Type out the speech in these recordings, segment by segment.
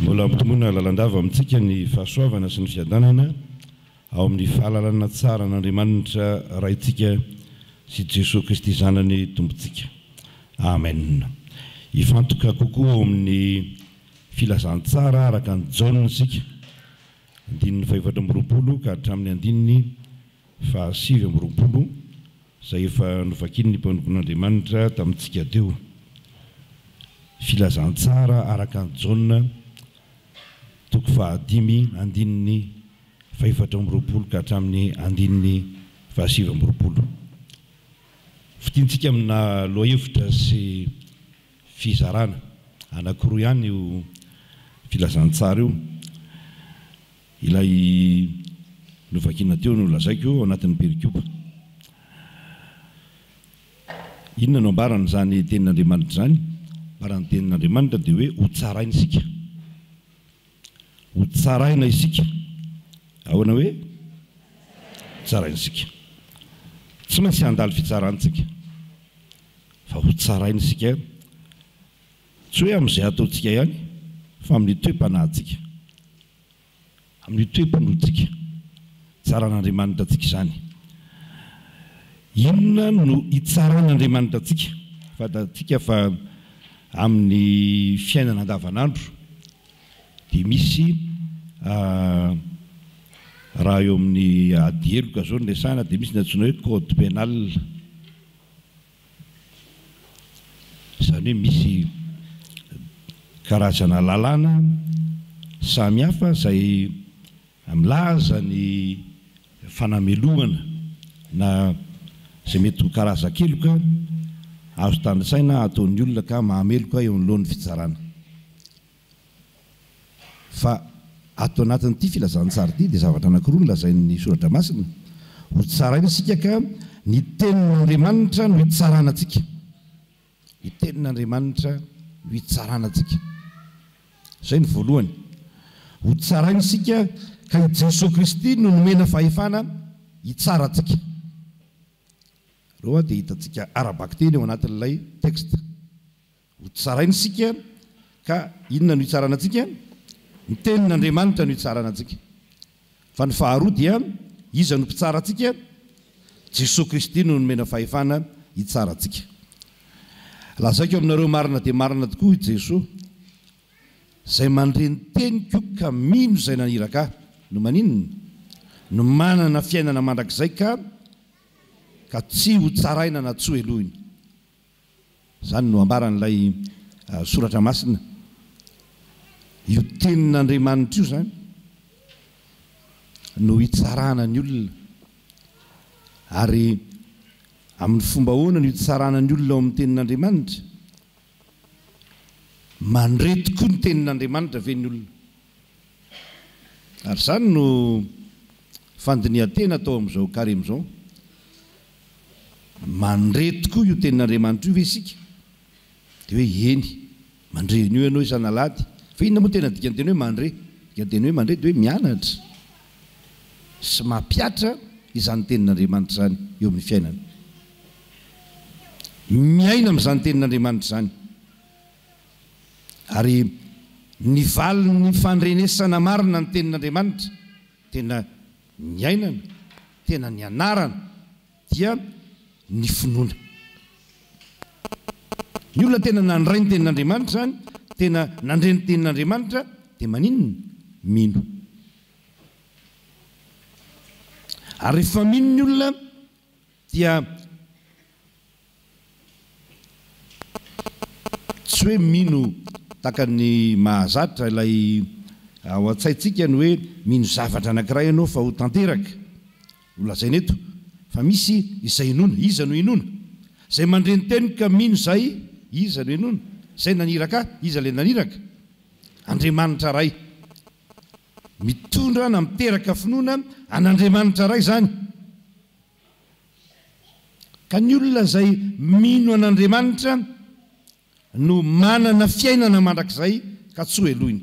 Mbola ampitomona lalandava amintsika ny fahasoavana sy ny fiadanana ao amin'ny fahalalana tsara n'Andriamanitra raintsika sy Jesosy Kristy zanany tompontsika. Amen. Ifantoka kokoa ao amin'ny filazantsara araka ny Jaune sika. Andininy 420 ka hatramin'ny andininy 720 izay efa novakiny ny mpanompon'Andriamanitra tamintsika teo. Filazantsara araka ny Jaune toko 5 andininy 420 ka hatramin'ny andininy 720. Fitiantsika amina lohahevitra sy fizarana anankiroa ihany io filazantsara io. Ilay novakina teo no lazaiko eo anatin'ny perikopa. Inona no ambarana zany tenin'Andriamanitra zany? Ambarana tenin'Andriamanitra dia hoe ho tsaraina isika. Ho tsaraina isika. Ahoana hoe tsaraina isika. Tsy maintsy handalo fitsarantsika fa ho tsaraina isika. Tsy hoe amin'izay ataontsika ihany fa amin'ny toe-panahintsika, amin'ny toe-panoantsika. Tsaran'Andriamanitra antsika izany. Inona no hitsaran'Andriamanitra antsika? Fantatsika fa amin'ny fiainana andavanandro dia misy raha eo amin'ny adieloka zao ny resahana dia misy ny antsoina hoe code pénal. Izany hoe misy karazana lalàna samihafa izay milaza ny fanamelohana na izay mety ho karazan-keloka azo tandrisaina ataon'ny olona ka mahameloka eo anoloan'ny fitsarana. Fa ato anatin'ity filazantsara ity dia zavatra anankiroa no lazain'ny soratra masina. Ho tsaraina isika ka ny tenin'Andriamanitra no hitsarana antsika. Ny tenin'Andriamanitra no hitsarana antsika. Izay ny voalohany. Ho tsaraina isika ka i Jesosy Kristy no nomena fahefana hitsara antsika. Roa dia hitantsika arabaky teny ao anatin'ilay texte. Ho tsaraina isika ka inona no hitsarana antsika? Ny tenin'Andriamanitra no hitsarana antsika. Fa ny faharoa dia iza no mpitsara antsika? Jesosy Kristy no nomena fahefana hitsara antsika. Lazaiko aminareo marina dia marina tokoa i Jesosy izay mandreny teniko ka mino izay naniraka no maninona? No manana fiainana mandrakizay ka tsy ho tsaraina na tsy ho elohiny. Izany no ambaran'ilay soratra masina. Io tenin'Andriamanitra io zany no hitsarana ny olona. Ary amin'ny fomba ahoana no hitsarana ny olona ao amin'ny tenin'Andriamanitra? Mandre tokoa ny tenin'Andriamanitra ve ny olona? Ary izany no fandinihan-tena atao amin'izao karema izao. Mandre tokoa io tenin'Andriamanitra io ve isika? Dia hoe eny, mandre n'io ianao isan'alady. Fa inona moa tena dikany teny hoe mandre? Dikany teny hoe mandre dia hoe mianatra sy mampiatra izany tenin'Andriamanitra izany eo amin'ny fiainana. Miaina amin'izany tenin'Andriamanitra izany. Ary ny valiny fandrenesana marina ny tenin'Andriamanitra, tena miainana, tena ny anarana dia ny finoana. Ny olona tena nandray ny tenin'Andriamanitra zany, tena nandre ny tenin'Andriamanitra dia maninona? Mino. Ary rehefa mino ny olona dia tsy hoe mino taka ny mahazatra ilay ao an-tsaintsika ny hoe mino zavatra anankiray ianao fa ho tanteraka. Ho lazaina eto fa misy izay inona, iza no inona? Izay mandre ny teniko ka mino izay, iza no inona? Izay naniraka, iza ilay naniraka? Andriamanitra ray. Mitondra na miteraka finoana an'Andriamanitra ray zany. Ka ny olona izay mino an'Andriamanitra no manana fiainana mandrakizay ka tsy ho elohiny.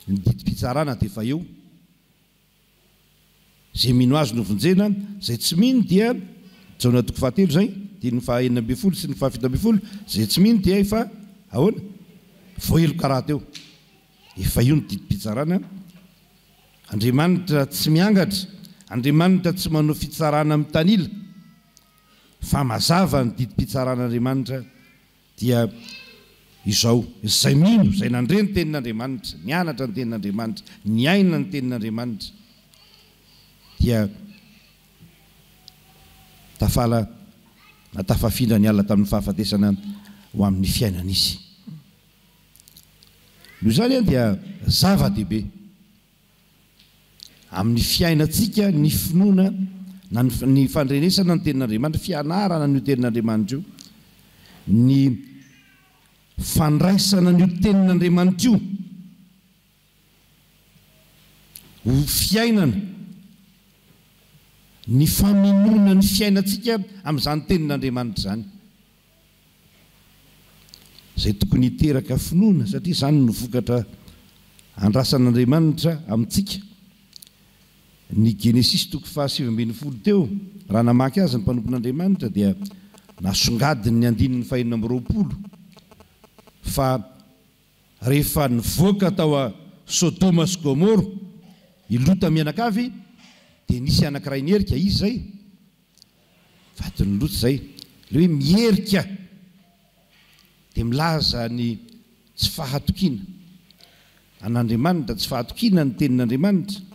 Ny didim-pitsarana dia efa eo. Izay mino azy no vonjena, izay tsy mino dia Jaona 7 zay, dia ny 9 sy ny 7, izay tsy mino dia efa ahoana? Voaheloka raha teo. efa io ny didi-pitsarana. Andriamanitra tsy miangatra, Andriamanitra tsy manao fitsarana amin'ny tanila, fa mazava ny didi-pitsaran'Andriamanitra dia izao, izay mino, izay nandre ny tenin'Andriamanitra, nianatra ny tenin'Andriamanitra, niaina ny tenin'Andriamanitra, dia tafala na tafafindra ny ala tamin'ny fahafatesana ho amin'ny fiainana izy. Noho izany dia zava-dehibe amin'ny fiainantsika ny finoana na ny fandrenesana ny tenin'Andriamanitra, fianarana ny tenin'Andriamanitra io, ny fandraisana ny tenin'Andriamanitra io ho fiainana, ny faminona ny fiainantsika amin'izany tenin'Andriamanitra zany, izay tokony hiteraka finoana, satria izany no vokatra andrasan'Andriamanitra amintsika. Ny Genesis 7:20 teo, raha namaky azy ny mpanompon'Andriamanitra dia nasongadiny ny andininy 420, fa rehefa nivoaka tao a Sodoma sy Gomora ilota mianakavy, dia nisy anankiray nierika, izy zay vatiny loto zay, le hoe mierika, dia milaza ny tsy fahatokiana an'Andriamanitra, tsy fahatokiana ny tenin'Andriamanitra.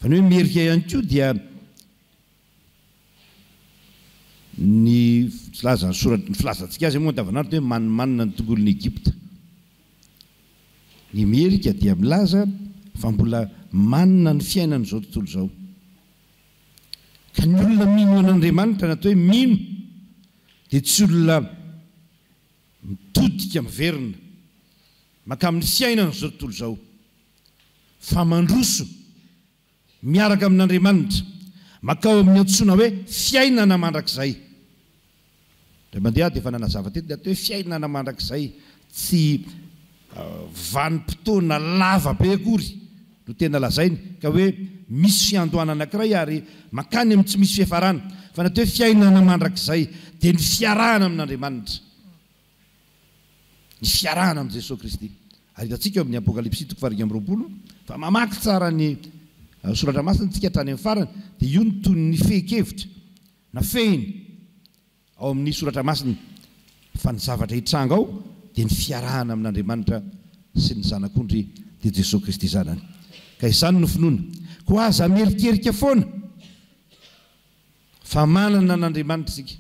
Fa ny hoe mierika ihany koa dia ny filazantsika azy moa andavanandro hoe manimanina ny tongolon'ny Egypta. Ny mierika dia milaza fa mbola manina ny fiainana izao tontolo izao. Ka ny olona mino an'Andriamanitra natao hoe mino dia tsy olona mitodika miverina maka amin'ny fiainana izao tontolo izao, fa mandroso miaraka amin'Andriamanitra, makao amin'ny antsoina hoe fiainana mandrakizay. Dia mandeha dia efa nanazava teto dia atao hoe fiainana mandrakizay, tsy vanim-potoana lava be akory no tena lazainy ka hoe misy fiandohana anankiray ary makany amin'ny tsy misy fiafarana, fa natao hoe fiainana mandrakizay dia ny fiarahana amin'Andriamanitra, ny fiarahana amin'i Jesosy Kristy. Ary hitantsika eo amin'ny Apokalipsy 1:20 fa mamaky tsara ny soratra masina tsika hatrany amin'ny farany, dia io ny toy ny fehi-kevitra na fehiny ao amin'ny soratra masina, fa ny zavatra hitranga ao dia ny fiarahana amin'Andriamanitra sy ny zanak'ondry dia Jesosy Kristy zanany. Ka izany no finoana, koa aza merikerika foana fa manana an'Andriamanitra tsika.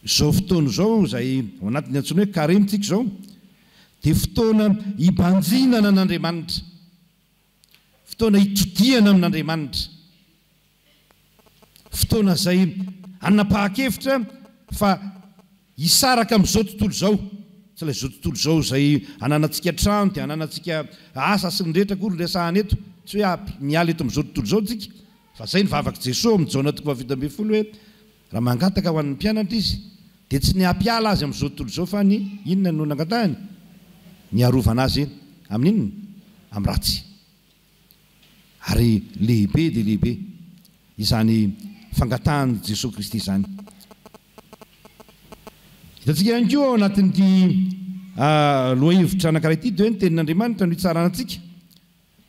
Izao fotoana izao izay ao anatin'ny antsoina hoe karemintsika izao dia fotoana hibanjinana an'Andriamanitra, fotoana hitodiana amin'Andriamanitra, fotoana izay anapa-kevitra fa hisaraka amin'izao tontolo izao, tsy ilay izao tontolo izao izay ananantsika trano dia ananantsika asa sy ny rehetra koa resahana eto, tsy hoe miala eto amin'izao tontolo izao tsika, fa izay nivavaka Jesosy amin'ny Jaona 20 hoe raha mangataka ho an'ny mpianatra izy dia tsy ny hampiala azy amin'izao tontolo izao, fa ny inona no nangatahany, ny harovana azy amin'inona, amin'ny ratsy. Ary lehibe dia lehibe izany fangatahany Jesosy Kristy izany. Hitantsika ihany koa ao anatin'ity lohahevitra anankiray ity dia hoe ny tenin'Andriamanitra no hitsarana antsika.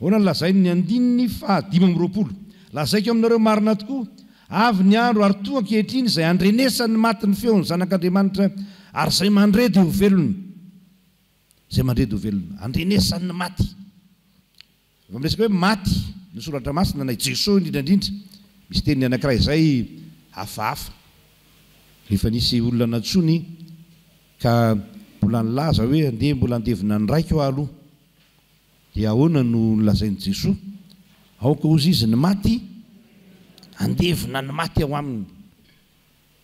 Ahoana ny lazainy ny 5:20, lazaiko aminareo marina tokoa, avy ny andro ary toa ankehitriny izay andrenesany maty ny feon'ny zanak'Andriamanitra ary izay mandre dia ho velona. Izay mandre dia ho velona, andrenesany maty. Efa miresaka hoe maty ny soratra masina na Jesosy indrindrandrindra, misy teniny anankiray izay hafahafa. Rehefa nisy olona nantsony ka mbola nilaza hoe andeha mbola andevina ny raika eo aloha, dia ahoana no nolazain'i Jesosy? Aoka ozy izy ny maty, andevina ny maty ao aminy,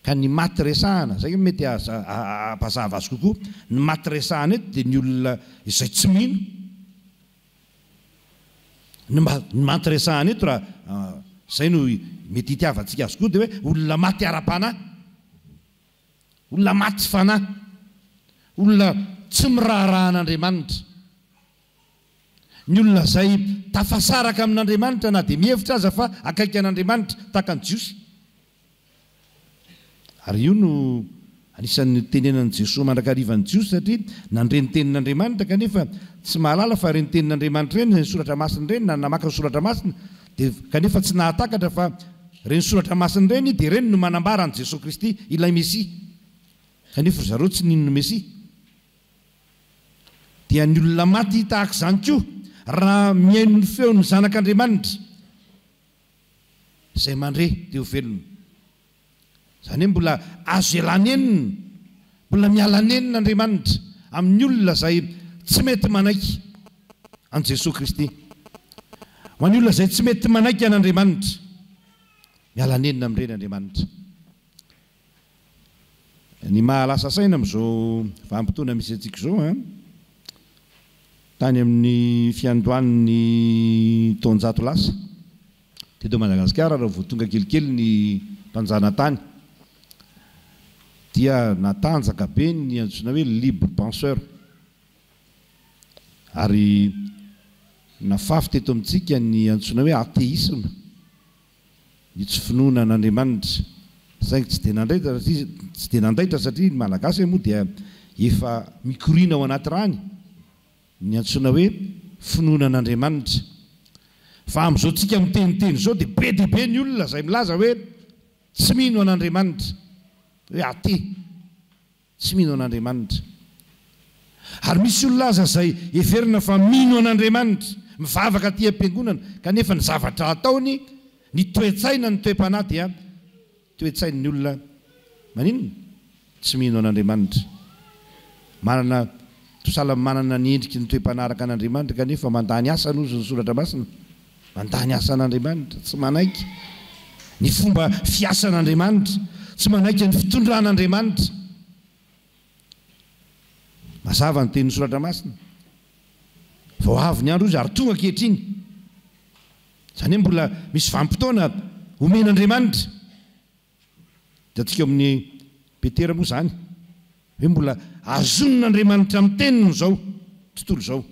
ka ny maty resahana, zay mety apazava azy kokoa, ny maty resahana eto dia ny olona izay tsy mino. Ny maty resahana eto raha izay no mety hitiavantsika azy koa dia hoe olona maty ara-panahy, olona maty tsy fanahy, olona tsy miraharahan'Andriamanitra, ny olona izay tafasaraka amin'Andriamanitra na dia mihevitra aza fa akaiky an'Andriamanitra tahaka ny Jiosy. Ary io no anisan'ny tenenan'i Jesosy mandrakarivan'ny Jiosy satria nandreny tenin'Andriamanitra kanefa tsy mahalala fa reny tenin'Andriamanitra reny soratra masina reny na namaka soratra masina dia kanefa tsy nahatakatra fa reny soratra masina reny dia reny no manambara an' Jesosy Kristy ilay Mesia kanefa zareo tsy ninno Mesia dia ny olona maty tahaka izany koa raha mihaino ny feon'ny zanak'Andriamanitra izay mandre teo velona izany hoe mbola azo ialana enina mbola miala nenin'Andriamanitra amin'ny olona izay tsy mety manaiky an' Jesosy Kristy ho an'ny olona izay tsy mety manaiky an'Andriamanitra miala nenina amin'ireny Andriamanitra. Ny mahalasa saina amin'izao vanim-potoana misy antsika izao tany amin'ny fiandohan'ny taonjato lasa teto Madagasikara raha vao tonga kelikely ny mpanjana tany dia natanjaka be ny antsoina hoe libre penseur ary nafafy teto amintsika ny antsoina hoe athéisme ny tsy finoana an'Andriamanitra saingy tsy dia nandaitra satria ny malagasy moa dia efa mikorina ao anaty rany ny antsoina hoe finoana an'Andriamanitra fa amin'izao tsika miteniteny izao dia be dia be ny olona izay milaza hoe tsy mino an'Andriamanitra hoe athée tsy mino an'Andriamanitra ary misy olona aza izay heverina fa mino an'Andriamanitra mivavaka aty am-piangonana kanefa ny zavatra ataony ny toe-tsaina ny toe-panahy dia toe-tsain'ny olona maninona tsy mino an'Andriamanitra manana tosala manana ny endriky ny toe-panaraka an'Andriamanitra kanefa mandany asa nozy ny soratra masina mandany asa an'Andriamanitra tsy manaiky ny fomba fiasan'Andriamanitra tsy manaiky ny fitondran'Andriamanitra mazava ny tenin'ny soratra masina vao avy ny andro izy ary tonga ankehitriny izany hoe mbola misy vanim-potoana omen'Andriamanitra dia atsika amin'ny Petera moa izany hoe mbola azonon'Andriamanitra amin'ny teniny izao tontolo izao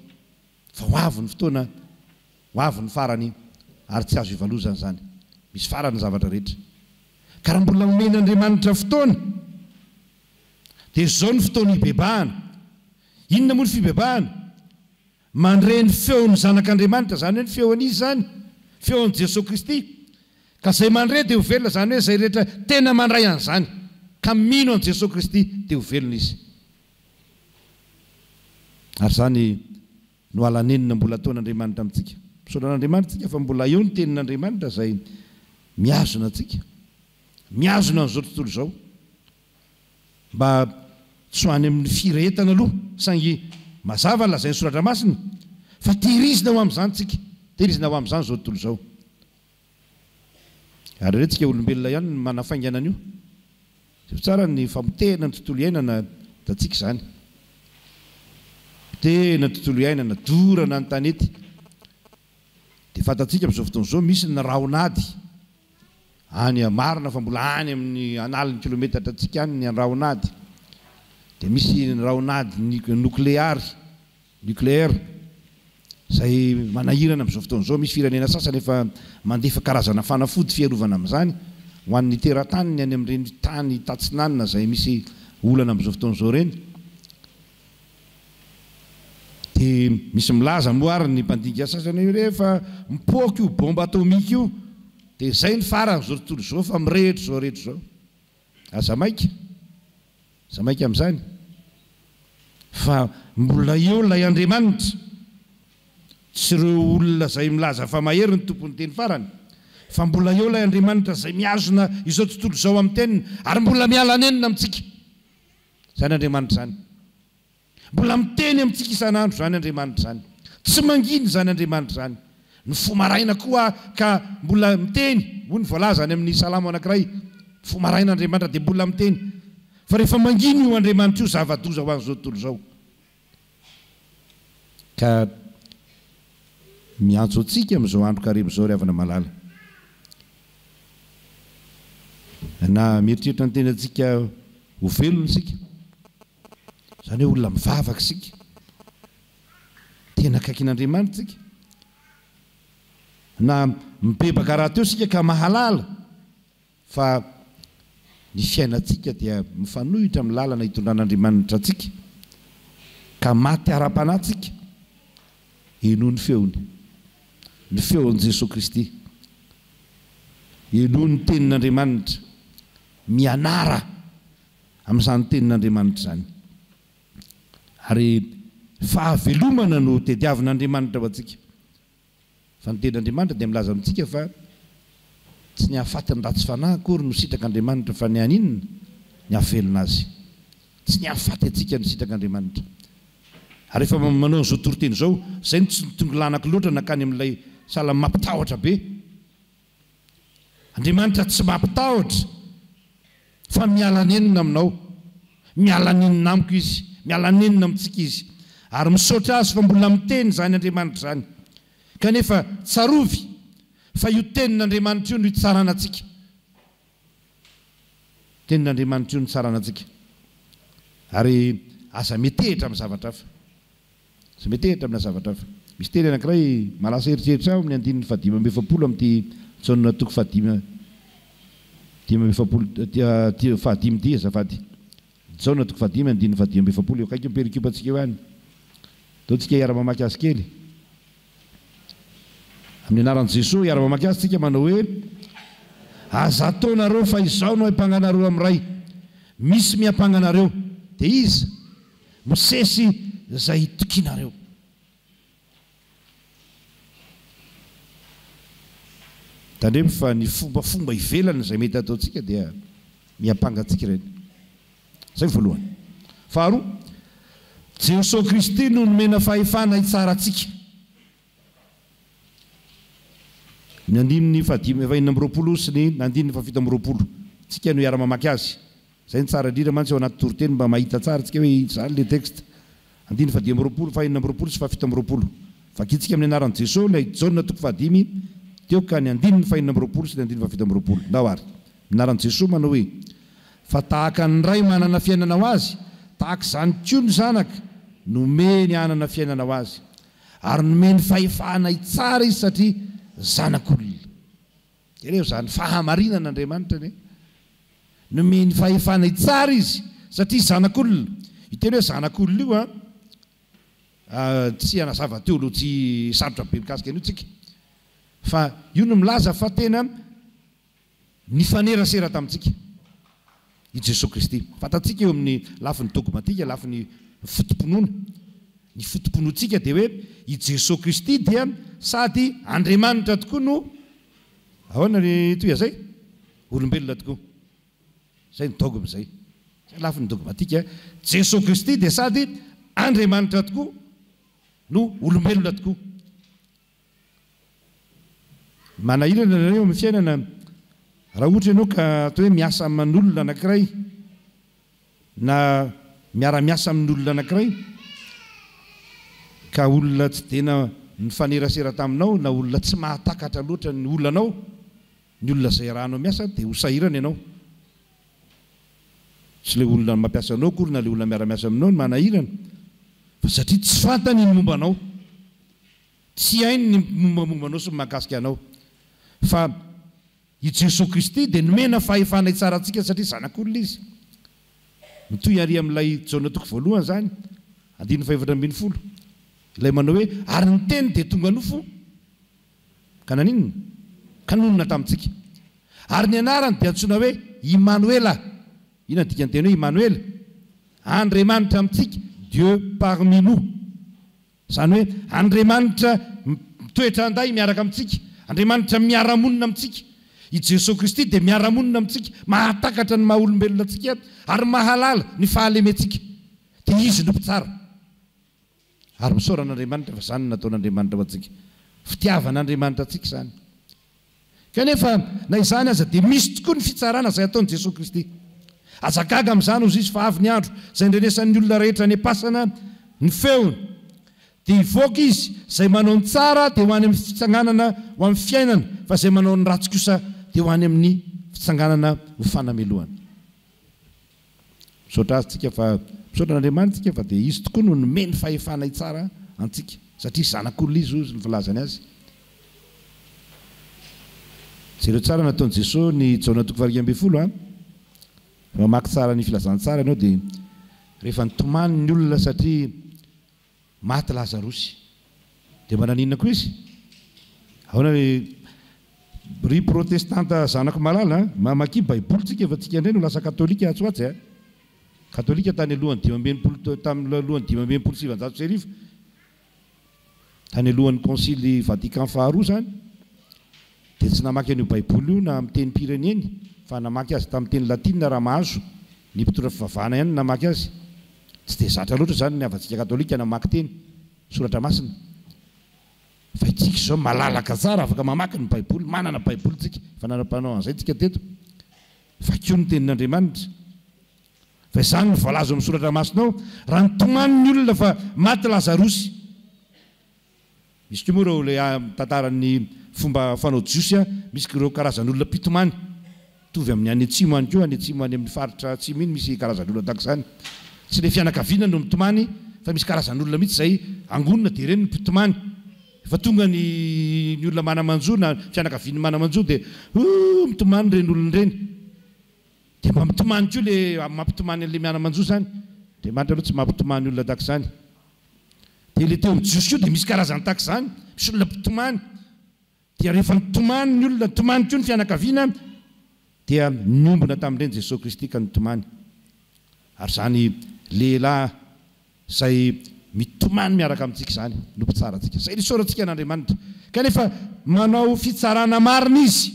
fa ho avy ny fotoana ho avy ny farany ary tsy azo ivalozana izany misy farany zavatra rehetra ka raha mbola omen'Andriamanitra fotoana dia izao ny fotoana hibebahana inona moa ny fibebahana mandre ny feon'ny zanak'Andriamanitra izany hoe ny feon'izy izany feon'i Jesosy Kristy ka izay mandre dia ho velona izany hoe izay rehetra tena mandray an'izany ka mino an' Jesosy Kristy dia ho velona izy ary izany no alanenina mbola ataon'Andriamanitra amintsika misaotra an'Andriamanitra tsika fa mbola eo ny tenin'Andriamanitra izay miazona antsika miazona an'izao tontolo izao mba tsy ho any amin'ny firehetana aloha saingy mazava ny lazain'ny soratra masina fa tehirizina ho amin'izany tsika tehirizina ho amin'izany izao tontolo izao ary rehetrika olombelona ihany ny manafaingana an'io tsara ny famotehana ny tontolo iainana da tsika izany tena tontolo iainana dorana ny tanety dia fantatsika amin'izao fotoana izao misy ny rahonady any marina fa mbola any amin'ny analin'ny kilometatra atsika any ny rahonady dia misy ny rahonady nucléaire izay manahirana amin'izao fotoana izao misy firenena sasany efa mandefa karazana fanafody fiarovana amin'izany ho an'ny teratany any amin'ireny tany tatsinanina izay misy olana amin'izao fotoana izao reny dia misy milaza moa ary ny mpandinika sasany hoe rehefa mipoaka io bomba atomika io dia izay ny farany izao tontolo izao fa mirehitra izao rehetra izao aza maika amin'izany fa mbola eo ilay Andriamanitra tsy ireo olona izay milaza fa mahery ny tompony teny farany fa mbola eo ilay Andriamanitra izay miazona izao tontolo izao amin'ny teniny ary mbola miala nenina amintsika izany Andriamanitra izany mbola miteny amintsika isan'andro izany Andriamanitra izany tsy manginy izany Andriamanitra izany ny fomaraina koa ka mbola miteny hoy ny voalaza any amin'ny salamo anankiray fomarain'Andriamanitra dia mbola miteny fa rehefa manginy io Andriamanitra io zava-doza ho an'izao tontolo izao ka miantso antsika amin'izao andro karebo izao ry havana malala na mieritreritra ny tena antsika ho velona isika izany hoe olona mivavaka isika tena akaikin'Andriamanitra isika na mibebaka raha teo isika ka mahalala fa ny fiainantsika dia mifanohitra amin'ny lalana hitondran'Andriamanitra antsika ka maty ara-panahytsika eno ny feony, ny feon'i Jesosy Kristy, eno ny tenin'Andriamanitra, mianara amin'izany tenin'Andriamanitra izany. Ary fahavelomana no tediavin'Andriamanitra ho antsika. Fa ny tenin'Andriamanitra dia milaza amintsika fa tsy ny hahafaty ny ratsy fanahy akory no sitrak'Andriamanitra fa ny aninona ny hahavelona azy. Tsy ny hahafaty antsika ny sitrak'Andriamanitra. Ary rehefa manao an'izao toriteny izao, izay no tsy nitongolanako loatra nakany amin'ilay salama mampitahotra be. Andriamanitra tsy mampitahotra fa miala nenina aminao, miala nenina amiko izy, miala nenina amintsika izy, ary misaotra azy fa mbola miteny izany Andriamanitra izany. Kanefa tsarovy fa io tenin'Andriamanitra io no hitsarana antsika. Tenin'Andriamanitra io no hitsarana antsika. Ary aza metehitra amin'ny zavatra hafa. Aza metehitra amina zavatra hafa. Misy teny anankiray malasa eritreritra aho amin'ny 5:7 amin'ity Jaona toko 5:5 azafady. Jaona toko 5:5 eo akaiky perikupantsika eo any. Taontsika hiara-mamaky azy kely. Amin'ny anaran'i Jesosy hiara-mamaky azy tsika manao hoe aza ataonareo fa izao no hampanganareo amin'ray. Misy mihampanganareo dia iza Mosesy izay itokinareo. Tandremo fa ny fombafomba ivelana izay mety ataontsika dia mihampangatsika ireny. Izay voalohany. Faharoa, Jesosy Kristy no nomena fahefana hitsara antsika. Ny 5:20 sy ny 7:20 tsika no hiara-mamaky azy. Izay ny tsara indrindra mantsy ao anaty toriteny mba mahita tsara tsika hoe izany le texte. 5:20, 5:20 sy 7:20. Vakitsika amin'ny anaran'i Jesosy ilay Jaona toko 5 teo ka ny 5:20 sy ny 7:20. Ndao ary. Anaran'i Jesosy manao hoe fa tahaka ny ray manana fiainana ho azy, tahaka izany koa ny zanaka nomeny hanana fiainana ho azy. Ary nomeny fahefana hitsara izy satria zanak'olona. Ireo izany fahamarinan'Andriamanitra ne. Nomeny fahefana hitsara izy satria zanak'olona. Iteny hoe zanak'olona io tsy hanazava teolojia sarotra be mikasika an'io tsika. Fa io no milaza fa tena nifanerasera tamintsika i Jesosy Kristy. Fantatsika eo amin'ny lafiny dogmatika, lafiny fotompinoana. Ny fotompinoantsika dia hoe i Jesosy Kristy dia sady Andriamanitra tokoa no ahoana ny toy izay olombelona tokoa. Izay ny dogma izay. Izay lafiny dogmatika. Jesosy Kristy dia sady Andriamanitra tokoa no olombelona tokoa. Manahirana ianareo amin'ny fiainana raha ohatra ianao ka atao hoe miasa amin'olona anankiray na miara-miasa amin'olona anankiray ka olona tsy tena nifanerasera taminao na olona tsy mahatakatra loatra ny olonanao, ny olona izay rahanao miasa dia ho sahirana ianao. Tsy ilay olona mampiasa anao akory na ilay olona miara-miasa aminao no manahirana, fa satria tsy fantany ny mombanao, tsy hainy ny mombamombanao sy mahakasika anao. Fa i Jesosy Kristy dia nomena fahefana hitsara antsika satria zanak'olona izy. Mitohy ary amin'ilay Jaona toko 1 zany 5:20 ilay manao hoe ary ny teny dia tonga nofo ka naninona ka nonona tamintsika. Ary ny anarany dia antsoina hoe Immanuela. Ina dika ny teny hoe Immanuela, Andriamanitra amintsika, Dieu parmi nous. Izany hoe Andriamanitra mitoetra anday miaraka amintsika, Andriamanitra miara-monina amintsika. I Jesosy Kristy dia miara-monina amintsika, mahatakatra ny maha-olombelona antsika ary mahalala ny fahalementsika. Dia izy no mpitsara. Ary misaoran'Andriamanitra fa izany nataon'Andriamanitra ho antsika. Fitiavan'Andriamanitra antsika izany. Kanefa na izany aza dia misy tokoa ny fitsarana izay ataon'i Jesosy Kristy. Azagaga amin'izany ozy izy fa avy ny andro izay indrenesan'ny olona rehetra ny pasana ny feony. Dia hivoaka izy izay manao ny tsara dia ho any amin'ny fitsanganana ho amin'ny fiainana, fa izay manao ny ratsy kosa dia ho any amin'ny fitsanganana ho fanamelohana. Misaotra azy tsika fa misaotra n'Andriamanitra tsika fa dia izy tokoa no nomeny fahefana hitsara antsika satria zanak'olona izy ozy ny filazany azy. Jereo tsara nataon'i Jesosy ny Jaona toko 2:20 mamaky tsara ny filazantsara ianao dia rehefa nitomany ny olona satria maty Lazarosy dia mananinona koa izy ahoana hoe ry protestanta zanako malala mamaky baiboly tsika efa tsika indray no lasa katolika atsoatsy a katolika tany alohan'ny 5 tamin'ny alohan'ny 570 tany alohan'ny konsily Vatican faharoa zany dia tsy namaky an'io baiboly io na amin'ny teny pireneny fa namaky azy tamin'ny teny latina raha mahazo ny mpitondra fivavahana ihany namaky azy tsy dia zatra loatra zany ny avantsika katolika namaky teny soratra masina fa itsika zao malalaka tsara afaka mamaky ny baiboly manana baiboly tsika fa nanam-panao an'izay tsika teto fa kio ny tenin'Andriamanitra fa izany ny voalazo amin'ny soratra masinao raha nitomany ny olona fa maty Lazarosy misy koa moa ireo le tantaran'ny fomba fanao jiosy misy ireo karazan'olona mpitomany tovy amin'ny any atsimo any koa any atsimo any amin'ny faritra atsimo iny misy karazan'olona tahaka izany tsy le fianakaviana no mitomany fa misy karazan'olona mihitsy izay angonina dia ireny ny mpitomany fa tonga ny olona manamanjo na fianakaviany manamanjo dia mitomany reny olona ireny dia mba mitomany koa le mampitomany an'le mianamanjo zany dia manitra aloha tsy mampitomany olona tahaka izany dia le teo amin'ny jiosy koa dia misy karazany tahaka izany misy olona mpitomany dia rehefa nitomany ny olona nitomany koa ny fianakaviana dia niombona tamin'ireny Jesosy Kristy ka nitomany ary zany lehilahy izay mitomany miaraka amintsika izany no mpitsaratsika izay nisoratsika n'Andriamanitra kanefa manao fitsarana marina izy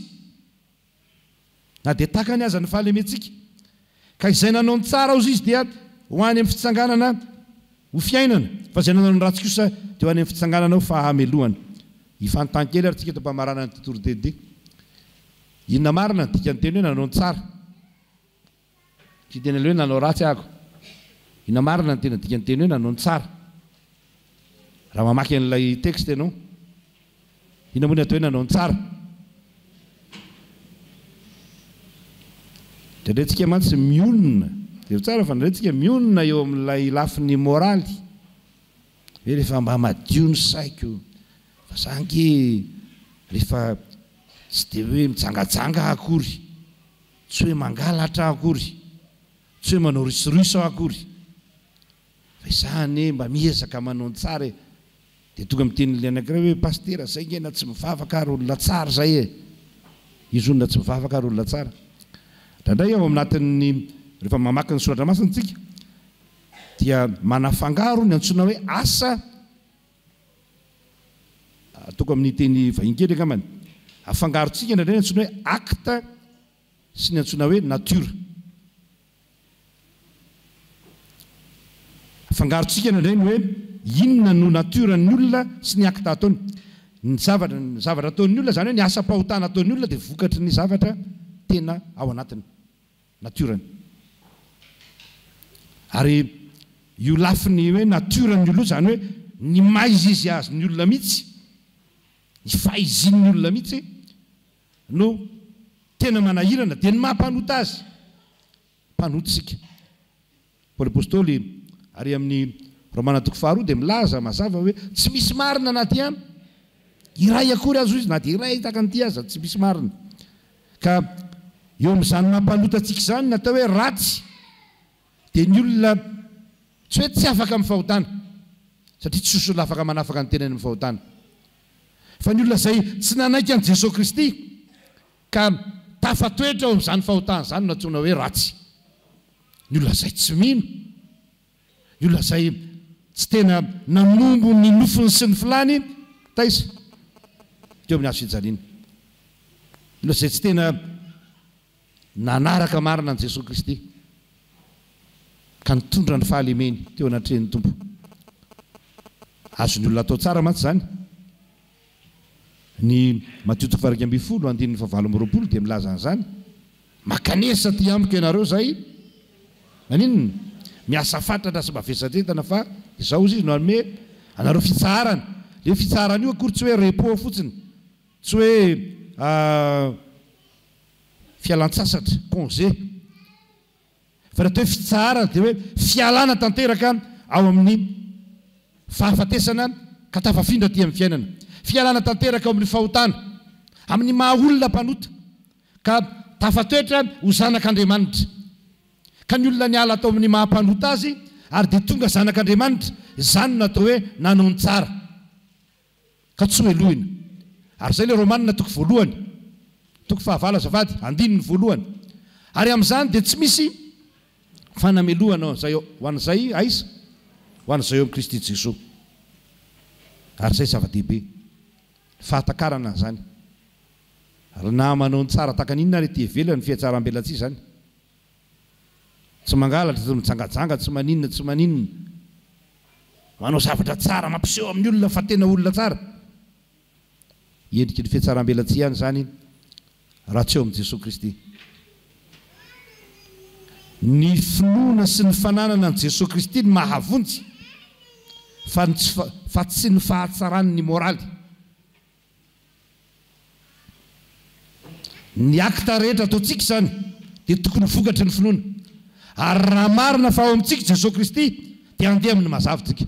na dia takany aza ny fahalementsika ka izay nanao ny tsara ozy izy dia ho any amin'ny fitsanganana ho fiainana fa izay nanao ny ratsy kosa dia ho any amin'ny fitsanganana ho fahamelohana ifanontany kely ary tsika eto mpamarana ny tontolo dede inona marina ny dikany teny hoe nanao ny tsara tsy tena le hoe nanao ratsy ahako inona marina ny tena dikany teny hoe nanao ny tsara raha mamaky an'ilay texte ianao inona moa ny atao hoe nanao ny tsara ndraindrayntsika mantsy mionona dia tsara fa ndraindrayntsika mionona eo amin'ilay lafiny moraly hoe rehefa mba madio ny saiko fa zangy rehefa tsy dia hoe mijangajanga akory tsy hoe mangalatra akory tsy hoe manao risoriso akory fa izany mba miezaka manao ny tsara dia tonga mitenin'le anankiray hoe pastera zay ngena tsy mivavaka ary olona tsara zay izy olona tsy mivavaka ary olona tsara ndraindray ao aminatin'ny rehefa mamaky ny soratra masina tsika dia manafangaro ny antsoina hoe asa atoko amin'ny teny vahiny kely ankamany afangarontsika ndraindray ny antsoina hoe acte sy ny antsoina hoe nature afangarontsika ndraindray ny hoe inona no nature ny olona sy ny acte ataony ny zavatra ataon'ny olona zany hoe ny asa-pahotana ataon'ny olona dia vokatry ny zavatra tena ao anatiny natureny ary io lafiny hoe natureny oloha zany hoe ny maizizy azy ny olona mihitsy ny fahiziny olona mihitsy no tena manahirana dia ny mahampanota azy mpanotsika Paoly apôstôly ary amin'ny Romana toko faharoa dia milaza mazava hoe tsy misy marina na dia iray akory azo izy na dia iray tahaka an'ity aza tsy misy marina ka eo amin'izany mampanotantsika izany natao hoe ratsy dia ny olona tsy hoe tsy afaka amin'ny fahotana satria tsy misy olona afaka manafaka ny tenany amin'ny fahotana fa ny olona izay tsy nanaiky an'i Jesosy Kristy ka tafatoetra ao amin'izany fahotana izany no antsoina hoe ratsy ny olona izay tsy mino ny olona izay tsy tena nanombo ny nofony sy ny filany taiza teo amin'ny azo fijaliana ny olona izay tsy tena nanaraka marina an'i Jesosy Kristy ka nitondra ny fahalemeny teo anatrehan'ny tompo azony olona atao tsara mantsy zany ny Matthieu 20:20 dia milaza an'izany makanesa ty amiko ianareo zay maninona miasa fatratra sy mavesatretana fa izao izy no anome anareo fitsarana le fitsarana io akory tsy hoe repos fotsiny tsy hoe fialan-tsasatra congé fa raha toe fitsarana dia hoe fialana tanteraka ao amin'ny fahafatesana ka tafafindra ty amin'ny fiainana fialana tanteraka ao amin'ny fahotana amin'ny maha olona mpanota ka tafatoetra ho zanak'Andriamanitra ka ny olona niala atao amin'ny mahampanota azy ary dia tonga zanak'Andriamanitra izany natao hoe nanao ny tsara ka tsy hoelohina. Ary izay ilay Romanina toko voalohany toko 9 azafady andininy voalohany. Ary amin'izany dia tsy misy fanamelohana ho an'izay aisa ho an'izay eo amin'ny Kristy Jesosy. Ary izay zava-dehibe fahatakarana izany. Ary na manao ny tsara tahaka n'inona ary ety ivelany ny fiatsaram-belatsia izany. Tsy mangalatra, tsy mijangajanga, tsy maninona, tsy maninona. Manao zavatra tsara mampiseho amin'ny olona fa tena olona tsara. Endriky ny fiatsaram-belatsia ihany izany raha tsy eo amin'i Jesosy Kristy. Ny finoana sy ny fananana an' Jesosy Kristy ny mahavonjy fa tsy ny fahatsarany ny moraly. Ny akta rehetra ataontsika izany dia tokony vokatry ny finoana. Ary raha marina fa ao amintsika Jesosy Kristy dia andeha amin'ny mazavitsika.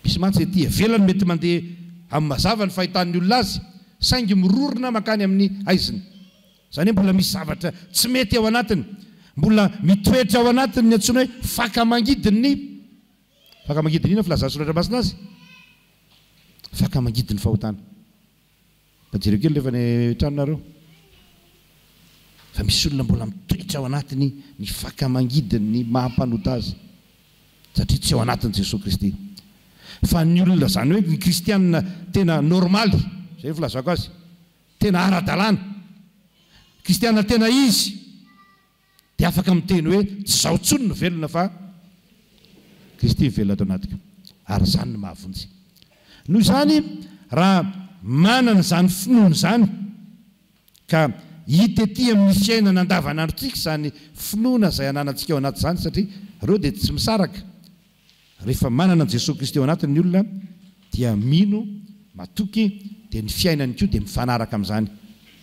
Misy mantsy ety ivelany mety mandeha amin'ny mazava ny fahitan'ny olona azy saingy mirorona makany amin'ny aiziny. Izany hoe mbola misy zavatra tsy mety ao anatiny, mbola mitoetra ao anatiny ny antsoina hoe fakamangidiny. Fakamangidiny ina filazana soratra masina azy? Fakamangidiny fahotana. Jereo kely rehefa ny tranonareo. Fa misy olona mbola mitoetra ao anatiny ny fakamangidiny ny mahampanota azy satria tsy ao anatin'i Jesosy Kristy. Fa ny olona izany hoe ny kristianina tena normaly, izay filazako azy, tena ara-dalàna, kristianina tena izy, dia afaka miteny hoe tsy izao intsony no velona fa Kristy velona ato anatika. Ary izany no mahavonjy. Noho izany raha manana izany finoana izany ka hita ety amin'ny fiainana andavanandrontsika izany finoana izay ananantsika ao anaty izany, satria ireo dia tsy misaraka. Rehefa manana Jesosy Kristy ao anatiny ny olona dia mino, matoky, dia ny fiainany koa dia mifanaraka amin'izany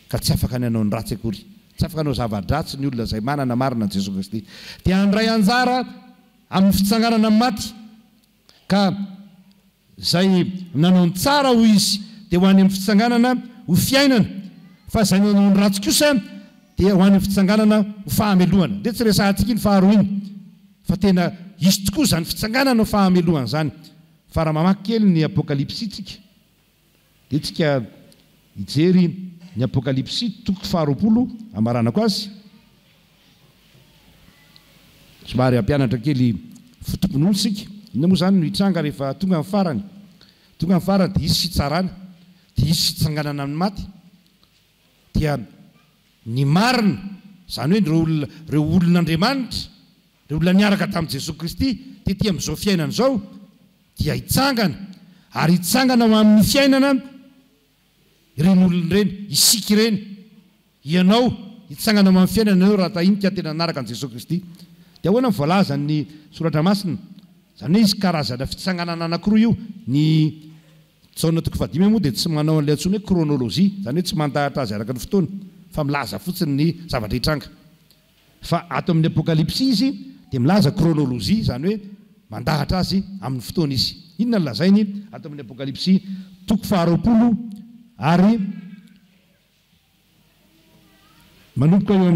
ka tsy afaka nanao ny ratsy akory, tsy afaka nanao zava-dratsy ny olona izay manana marina ny Jesosy Kristy. Dia handray anjara amin'ny fitsanganana amin'ny maty ka izay nanao ny tsara ho izy dia ho any amin'ny fitsanganana ho fiainana, fa izay nanao ny ratsy kosa dia ho any amin'ny fitsanganana ho fahamelohana. Dia tsy resahantsika iny faharoa iny fa tena izy tokoa izany fitsanganana ho fahamelohana izany. Fa raha mamaky kely ny Apokalipsy tsika dia tsika hijery ny Apokalipsy toko 20 amaranako azy. Somary hampianatra kely fotompon'olo sika. Inona moa izany no hitranga rehefa tonga amin'ny farany. Tonga amin'ny farany dia isy fitsarana, dia isy fitsanganana amin'ny maty. Dia ny marina, izany hoe ireo olon'Andriamanitra, ireo olona niaraka tamin'i Jesosy Kristy tetỳ amin'izao fiainana izao, dia hitsangana, ary hitsangana ho amin'ny fiainana ireny olona ireny, isika ireny, ianao hitsangana ho amin'ny fiainana ianao raha tahinika tena nanaraka an'i Jesosy Kristy. Dia ahoana ny voalaza ny soratra masina, izany hoe izy karazana fitsanganana anankiroa io. Ny Jaona toko 5 moa dia tsy manao an'ilay antsoina hoe kronolozia, izany hoe tsy mandahatra azy araka ny fotoana, fa milaza fotsiny ny zavatra hitranga. Fa ato amin'ny Apokalipsy izy dia milaza kronolozia, izany hoe mandahatra azy amin'ny fotoana izy. Inona no lazainy ato amin'ny Apokalipsy toko 20 ary manomboka eo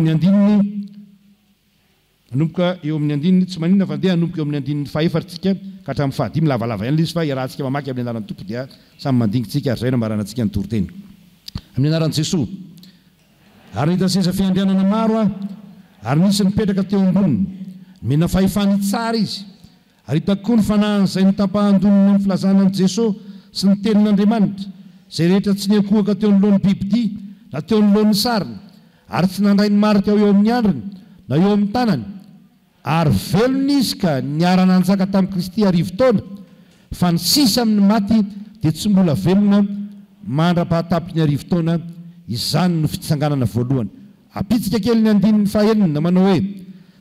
amin'ny andininy, tsy maninona fa dia hanomboka eo amin'ny andininy fahefatritsika ka hatramin'ny fahadimy, lavalava ihany izy fa iarahantsika mamaky amin'ny anaran'ny Tompo dia samy mandingitsika, ary izay no amaranantsika ny toriteny. Amin'ny anaran'i Jesosy. Ary nahita seza fiandrianana maro ary nisy nipetraka teo amboniny, mena fahefany tsara izy. Ary hitako koa ny fanahiny izay nitapahan-doniny ny filazana an'i Jesosy sy ny tenin'Andriamanitra, izay rehetra tsy niakohaka teo anoloan'ny bibidia na teo anoloan'ny sariny, ary tsy nandray ny marika eo amin'ny andriny na eo amin'ny tanany. Ary velona izy ka niara nanjaka tamin'i Kristy arivo taona, fa ny sisa amin'ny maty dia tsy mbola velona mandra-pahatapy ny arivo taona. Izany no fitsanganana voalohany. Apitsika kely ny andininy fahaenina manao hoe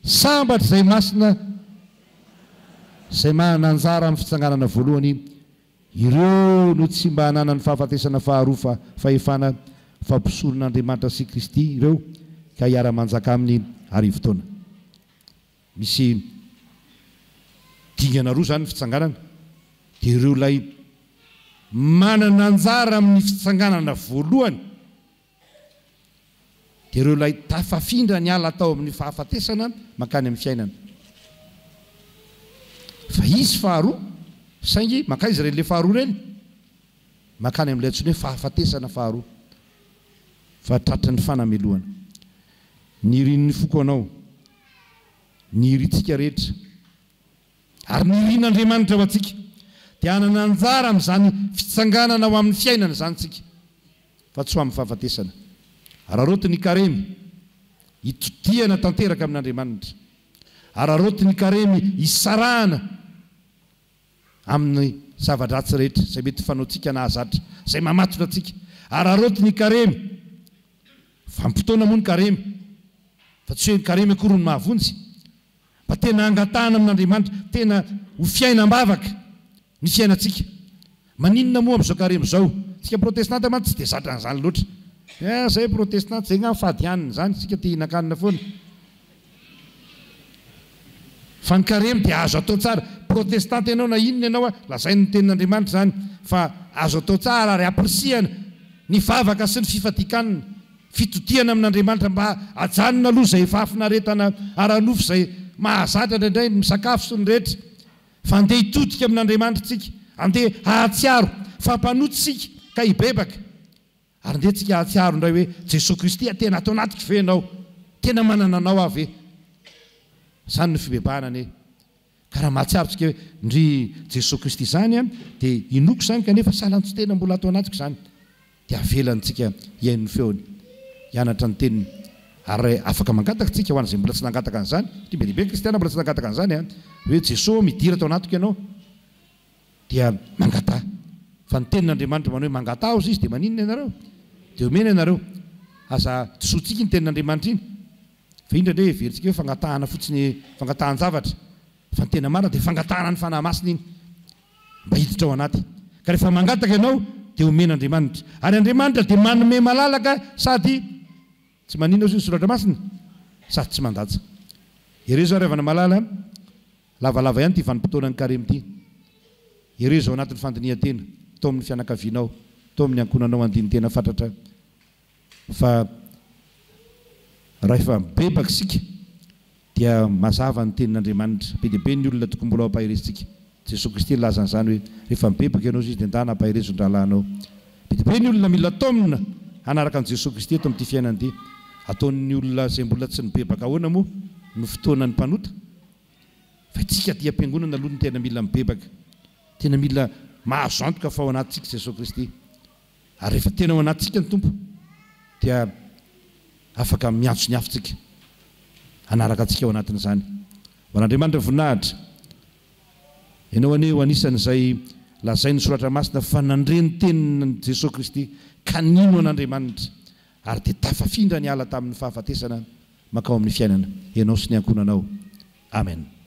sambatra izay masina izay manana anjara amin'ny fitsanganana voalohany, ireo no tsy mba hanana ny fahafatesana faharoa fa fahefana fampisoron'Andriamanitra sy Kristy ireo ka hiara-manjaka amin'ny arivo taona. Misy dingana roa izany ny fitsanganana. Dia ireo ilay manana anjara amin'ny fitsanganana voalohany dia ireo ilay tafafindra ny ala tao amin'ny fahafatesana makany amin'ny fiainana. Fa izy faharoa saingy makaizy ireny le faharoa ireny makany amin'ilay antsoina hoe fahafatesana faharoa, fa tratra ny fanamelohana. Ny rinin'ny foko anao, ny iritsika rehetra, ary ny irin'Andriamanitra ho antsika dia hanana anjara amin'izany fitsanganana ao amin'ny fiainana izany tsika, fa tsy ho amin'ny fahafatesana. Araroty ny karemy hitotiana tanteraka amin'Andriamanitra, araroty ny karemy hisarahana amin'ny zava-dratsy rehetra izay mety fanaontsika nahazatra, izay mamatotra antsika. Araroty ny karemy, vanim-potoana moa ny karemy, fa tsy hoe ny karemy akory ny mahavonjy, fa tena angatahana amin'Andriamanitra, tena ho fiainam-bavaka ny fiainantsika. Maninona moa amin'izao karemy izao? Tsika protestanta mantsy tsy dia zatra an'izany loatra. Zay protestanta zay nga fadianina zany, tsika tia hinan-kanina foana. Fa ny karemy dia azo atao tsara. Protestanta ianao na inona ianao lazay ny tenin'Andriamanitra zany, fa azo atao tsara ary aprisihana ny vavaka sy ny fifadikanana, fitotiana amin'Andriamanitra mba ajanona aloha izay fahafinaretana ara-nofo izay mahazatra indraindray misakafo sy ny rehetra. Fa andeha hitodika amin'Andriamanitra tsika, andeha hahatsiaro, fampanotsika ka hibebaka, ary andeha tsika hahatsiaro indray hoe Jesosy Kristy tena atao anatika ve ianao, tena manana anao avy e. Zany no fibebahana ane. Ka raha mahatsiaro tsika hoe ndry Jesosy Kristy zany dia inoko zany kanefa salantsy tena mbola atao anatiko zany, dia avelantsika hiaino ny feony, hianatra ny teniny, ary afaka mangataka tsika ho an'izay mbola tsy nangataka an'izany. Tia bedibe kristiana mbola tsy nangataka an'izany hoe Jesosy midira atao anatiko ianao, dia mangataha. Fa ny tenin'Andriamanitra manao hoe mangataha ozy izy dia maninona ianareo? Dia omena ianareo aza tsotsika ny tenin'Andriamanitra iny. Fa indra indray heveritsika hoe fangatahana fotsiny, fangatahan-javatra, fa ny tena marina dia fangatahana ny fanahy masina iny mba hiditra ao anaty. Ka rehefa mangataka ianao dia omen'Andriamanitra, ary Andriamanitra dia manome malalaka sady tsy maninona ozy ny soratra masina sady tsy mandatsa. Ireo zao revana malala lavalava ihany ty vanim-potoanan'ny karemy ty. Ireo zao anatin'ny fandinihan-tena, tao amin'ny fianakavianao, tao amin'ny ankonanao andini-tena fatratra. Fa raha efa mibebaka sika dia mazava ny tenin'Andriamanitra. Be dia be ny olona tokony mbola hampahirezintsika. Jesosy Kristy laza an'izany hoe rehefa mibebaka ianao izy dia ndana hampahirezo ny rahalahinao. Be dia be ny olona mila taomina hanaraka an'i Jesosy Kristy eto amin'ity fiainana ity. Ataon'ny olona izay mbola tsy nibebaka ahoana moa no fotoanany mpanota. Fa itsika ty am-piangonana aloha ny tena mila mibebaka, tena mila mahazo antoka fa ao anatintsika Jesosy Kristy. Ary rehefa tena ao anatintsika ny tompo dia afaka miantso ny hafintsika hanaraka antsika ao anatin'izany. Ho an'Andriamanitra voninahitra, ianao anie ho anisan'izay lazay ny soratra masina fa nandreny tenin'i Jesosy Kristy ka nino an'Andriamanitra, ary dia tafafindra ny ala tamin'ny fahafatesana makao amin'ny fiainana, ianao sy ny ankonanao. Amen.